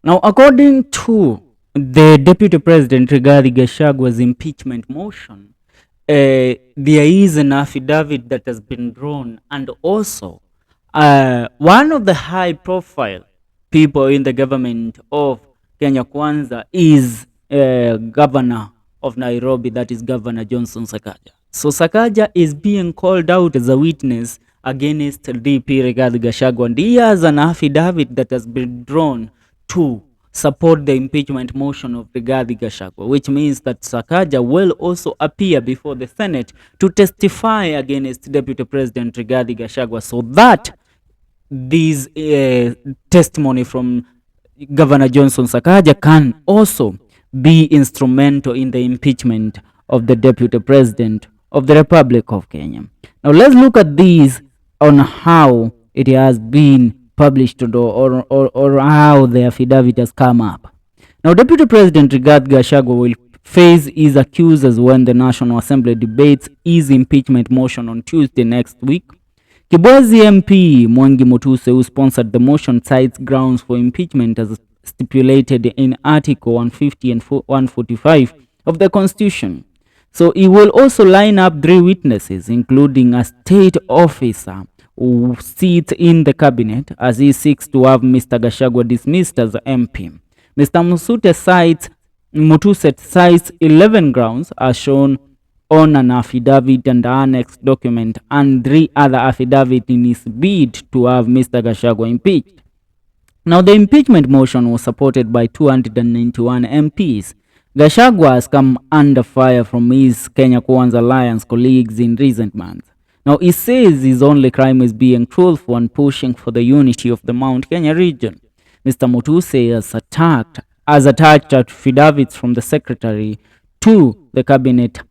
Now, according to the Deputy President Rigathi Gachagua's impeachment motion, there is an affidavit that has been drawn, and also one of the high-profile people in the government of Kenya Kwanza is Governor of Nairobi, that is Governor Johnson Sakaja. So Sakaja is being called out as a witness against DP Rigathi Gachagua, and he has an affidavit that has been drawn to support the impeachment motion of Rigathi Gachagua, which means that Sakaja will also appear before the Senate to testify against Deputy President Rigathi Gachagua, so that this testimony from Governor Johnson Sakaja can also be instrumental in the impeachment of the Deputy President of the Republic of Kenya. Now let's look at these on how it has been published or how the affidavit has come up. Now, Deputy President Rigathi Gachagua will face his accusers when the National Assembly debates his impeachment motion on Tuesday next week. Kibwezi MP Mwangi Mutuse, who sponsored the motion, cites grounds for impeachment as stipulated in Article 150 and 145 of the Constitution. So he will also line up 3 witnesses, including a state officer who sits in the cabinet, as he seeks to have Mr. Gachagua dismissed as MP. Mr. Mutuse cites 11 grounds as shown on an affidavit and annexed document, and 3 other affidavits in his bid to have Mr. Gachagua impeached. Now, the impeachment motion was supported by 291 MPs. Gachagua has come under fire from his Kenya Kwanza Alliance colleagues in recent months. Now, he says his only crime is being truthful and pushing for the unity of the Mount Kenya region. Mr. Mutuse has attached affidavits from the Secretary to the Cabinet,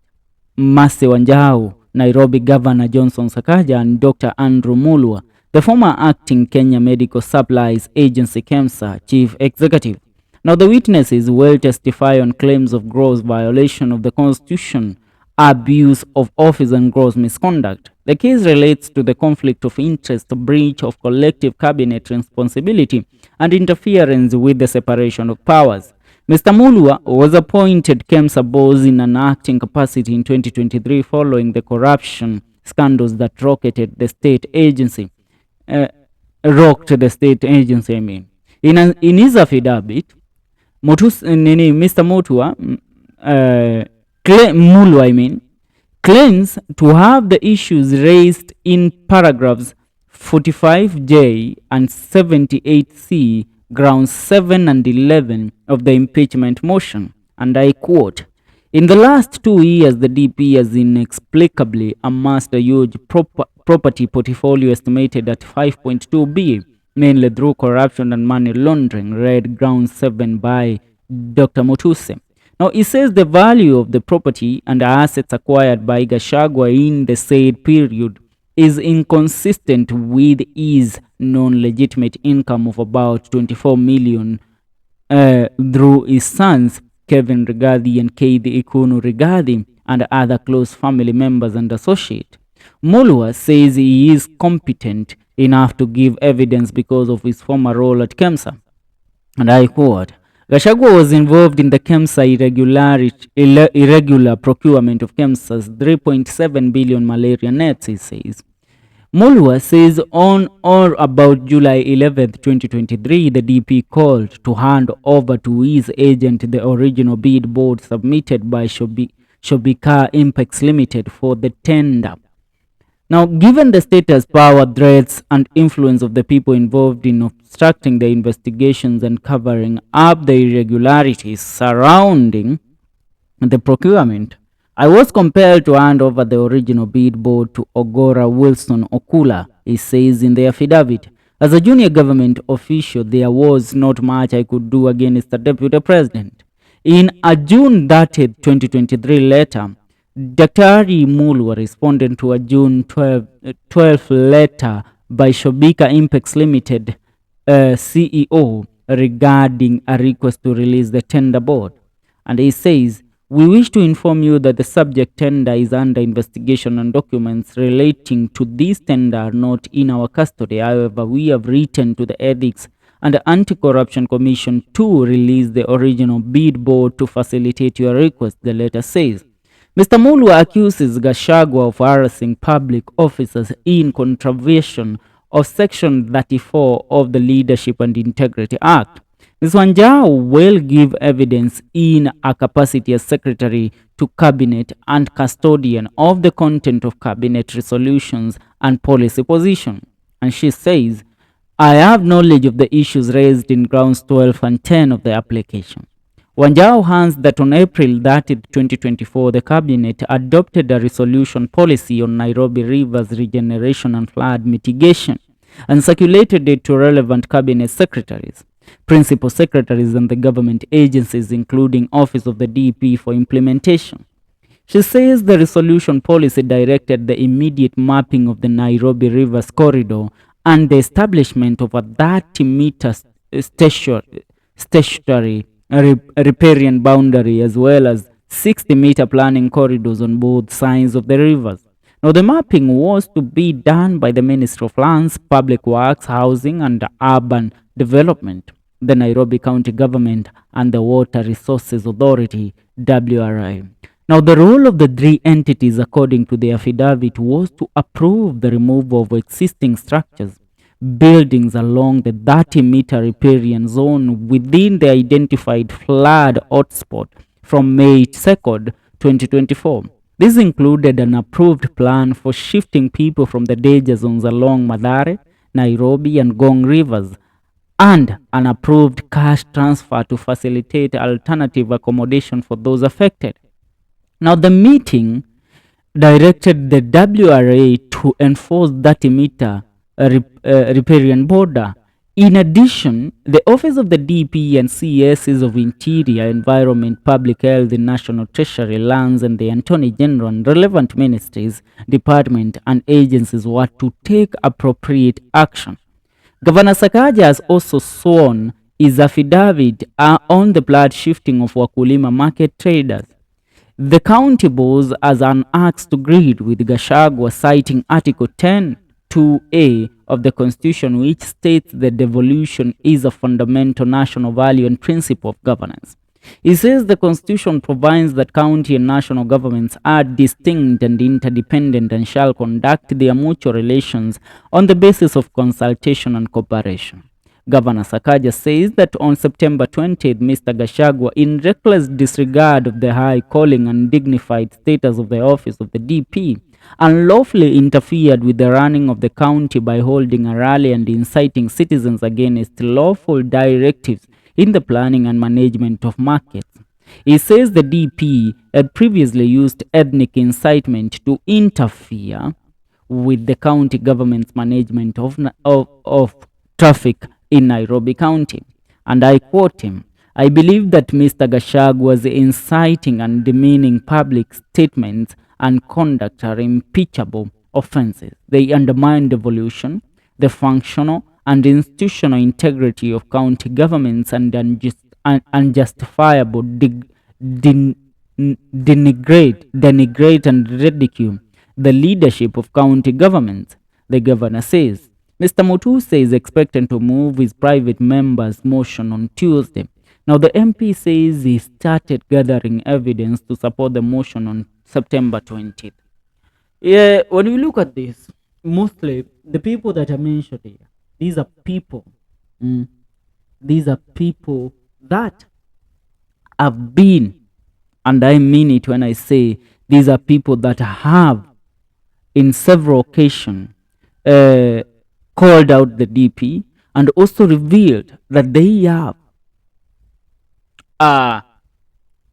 Mercy Wanjau, Nairobi Governor Johnson Sakaja, and Dr. Andrew Mulwa, the former acting Kenya Medical Supplies Agency KEMSA Chief Executive. Now, the witnesses will testify on claims of gross violation of the Constitution, abuse of office, and gross misconduct. The case relates to the conflict of interest, breach of collective cabinet responsibility, and interference with the separation of powers. Mr. Mulwa was appointed KEMSA boss in an acting capacity in 2023 following the corruption scandals that rocketed the state agency. In his affidavit, Mr. Mulwa claims to have the issues raised in paragraphs 45J and 78C, grounds 7 and 11 of the impeachment motion, and I quote, "In the last 2 years, the DP has inexplicably amassed a huge property portfolio estimated at 5.2 billion, mainly through corruption and money laundering," read ground 7 by Dr. Mutuse. Now, he says the value of the property and assets acquired by Gachagua in the said period is inconsistent with his non-legitimate income of about 24 million through his sons, Kevin Rigathi and Keith Ikunu Rigathi, and other close family members and associates. Mulwa says he is competent enough to give evidence because of his former role at KEMSA. And I quote, "Gachagua was involved in the KEMSA irregular procurement of KEMSA's 3.7 billion malaria nets," he says. Mulwa says on or about July 11, 2023, the DP called to hand over to his agent the original bid board submitted by Shobika Impex Limited for the tender. Now, given the status, power, threats, and influence of the people involved in obstructing the investigations and covering up the irregularities surrounding the procurement, I was compelled to hand over the original bid board to Ogora Wilson Okula, he says in the affidavit. As a junior government official, there was not much I could do against the deputy president. In a June 30, 2023 letter, Dr. Mulwa responded to a June 12 letter by Shobika Impex Limited CEO regarding a request to release the tender board. And he says, "We wish to inform you that the subject tender is under investigation and documents relating to this tender are not in our custody. However, we have written to the Ethics and the Anti-Corruption Commission to release the original bid board to facilitate your request, the letter says. Mr. Mulwa accuses Gachagua of harassing public officers in contravention of Section 34 of the Leadership and Integrity Act. Ms. Wanjau will give evidence in a capacity as Secretary to Cabinet and custodian of the content of Cabinet resolutions and policy position. And she says, I have knowledge of the issues raised in grounds 12 and 10 of the application. Wanjau hands that on April 30, 2024, the Cabinet adopted a resolution policy on Nairobi Rivers regeneration and flood mitigation and circulated it to relevant Cabinet secretaries, principal secretaries, and the government agencies, including Office of the DP, for implementation. She says the resolution policy directed the immediate mapping of the Nairobi Rivers corridor and the establishment of a 30-meter statutory riparian boundary, as well as 60-meter planning corridors on both sides of the rivers. Now, the mapping was to be done by the Ministry of Lands, Public Works, Housing and Urban Development, the Nairobi County Government, and the Water Resources Authority, WRI. Now, the role of the three entities, according to the affidavit, was to approve the removal of existing structures, buildings along the 30-meter riparian zone within the identified flood hotspot from May 2nd, 2024. This included an approved plan for shifting people from the danger zones along Mathare, Nairobi, and Gong rivers, and an approved cash transfer to facilitate alternative accommodation for those affected. Now, the meeting directed the WRA to enforce 30-meter riparian border. In addition, the Office of the DP and CSs of Interior, Environment, Public Health, the National Treasury, Lands, and the Attorney General and relevant ministries, departments, and agencies were to take appropriate action. Governor Sakaja has also sworn his affidavit on the blood shifting of Wakulima market traders. The county boss has an axe to grind with Gachagua, citing Article 10(2)(a) of the Constitution, which states that devolution is a fundamental national value and principle of governance. He says the Constitution provides that county and national governments are distinct and interdependent and shall conduct their mutual relations on the basis of consultation and cooperation. Governor Sakaja says that on September 20th, Mr. Gachagua, in reckless disregard of the high calling and dignified status of the office of the DP, unlawfully interfered with the running of the county by holding a rally and inciting citizens against lawful directives in the planning and management of markets. He says the DP had previously used ethnic incitement to interfere with the county government's management of traffic in Nairobi County. And I quote him, I believe that Mr. Gachagua was inciting and demeaning public statements and conduct are impeachable offenses. They undermine devolution, the functional and institutional integrity of county governments, and unjustifiable denigrate and ridicule the leadership of county governments, the governor says. Mr. Mutuse is expected to move his private member's motion on Tuesday. Now, the MP says he started gathering evidence to support the motion on September 20th. Yeah, when we look at this, mostly the people that are mentioned here, these are people. These are people that have been, and I mean it when I say these are people that have, in several occasions, called out the DP and also revealed that they have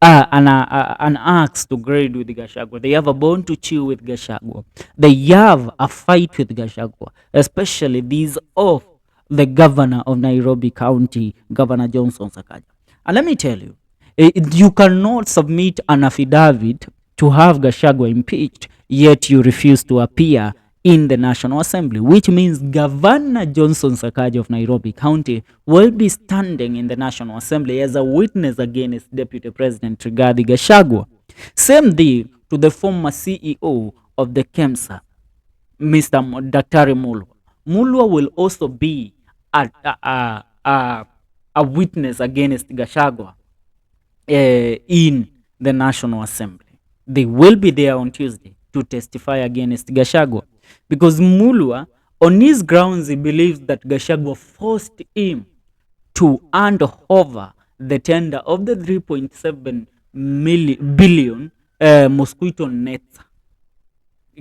an axe to grind with Gachagua. They have a bone to chew with Gachagua. They have a fight with Gachagua, especially these of the governor of Nairobi County, Governor Johnson Sakaja. And let me tell you, you cannot submit an affidavit to have Gachagua impeached, yet you refuse to appear in the National Assembly, which means Governor Johnson Sakaja of Nairobi County will be standing in the National Assembly as a witness against Deputy President Rigathi Gachagua. Same thing to the former CEO of the KEMSA, Mr. Daktari Mulwa. Mulwa will also be a witness against Gachagua in the National Assembly. They will be there on Tuesday to testify against Gachagua because Mulwa, on his grounds, he believes that Gachagua forced him to hand over the tender of the 3.7 billion mosquito nets,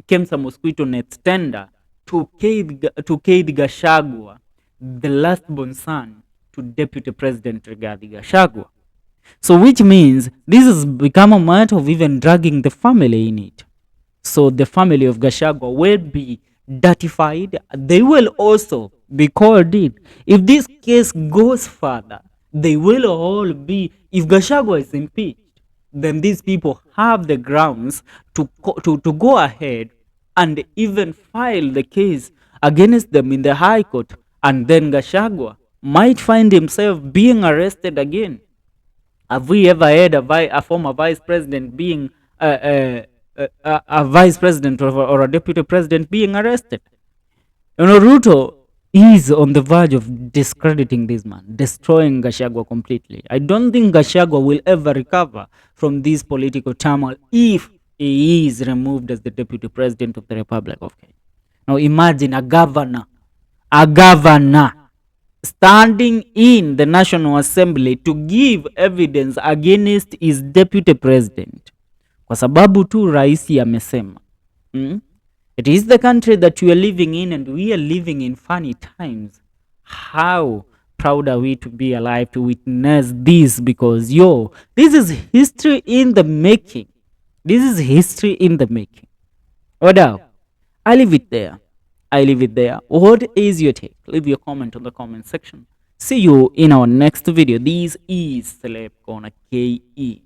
Kemsa mosquito nets tender to Keith Gachagua, the last born son to Deputy President Rigathi Gachagua. So which means this has become a matter of even dragging the family in it. So the family of Gachagua will be dirtified. They will also be called in. If this case goes further, they will all be, if Gachagua is impeached, then these people have the grounds to go ahead and even file the case against them in the High Court. And then Gachagua might find himself being arrested again. Have we ever had a former vice president being a vice president or a deputy president being arrested? You know, Ruto is on the verge of discrediting this man, destroying Gachagua completely. I don't think Gachagua will ever recover from this political turmoil if he is removed as the deputy president of the Republic of Kenya. Now imagine a governor standing in the National Assembly to give evidence against his deputy president kwa sababu tu rais amesema. It is the country that we are living in, and we are living in funny times. How proud are we to be alive to witness this? Because this is history in the making. This is history in the making. Oda, I leave it there. What is your take? Leave your comment on the comment section. See you in our next video. This is Celeb Corner KE.